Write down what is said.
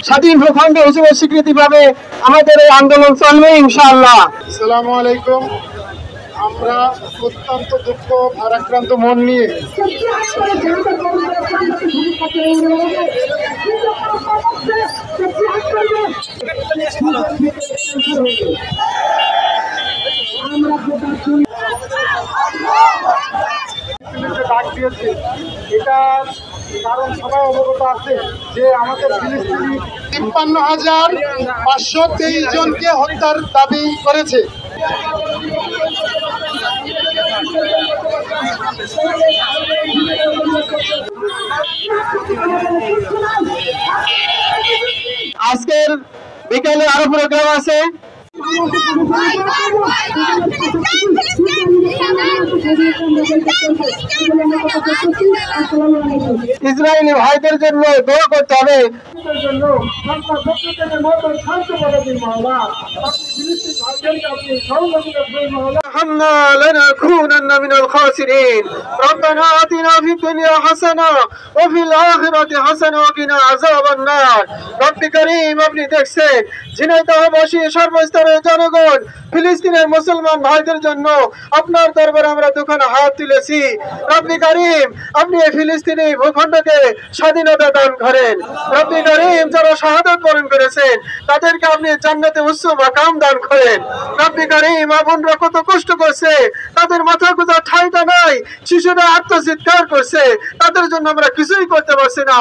স্বাধীন ভূখণ্ড হিসেবে স্বীকৃতি পাবে আমাদের এই আন্দোলন চলবে ইনশাআল্লাহ। আসসালামু আলাইকুম। আমরা অত্যন্ত দুঃখ ভারাক্রান্ত মন নিয়ে ডাক দিয়েছে। এটার কারণ সবাই অবগত আছে যে আমাদের ফিলিস্তিনি 53,523 জনকে হত্যার দাবি করেছে। আজকের বিকালে আরো প্রোগ্রাম আছে। ইসরায়েলি ভাইদের জন্য দোয়া করতে হবে। لنكونن من الخاسرين ربنا آتنا في الدنيا حسنة وفي الآخرة حسنة وقنا عذاب النار। রব করিম, আপনি দেখছেন ঝিনাইদহবাসী সর্বস্তরের জনগণ ফিলিস্তিনের মুসলমান ভাইদের জন্য আপনার দরবারে আমরা দুখানা হাত তুলেছি। রব করিম, আপনি এই ফিলিস্তিনি ভূখণ্ডকে স্বাধীনতা দান করেন। রব করিম, যারা শাহাদাত বরণ করেছেন তাদেরকে আপনি জান্নাতে উচ্চ মাকাম দান করেন। রব করিম, বোনরা কত কষ্ট করছে, তাদের মাথা গোঁজার ঠাঁইটা নাই, শিশুরা আত্মচিৎকার করছে, তাদের জন্য আমরা কিছুই করতে পারছি না।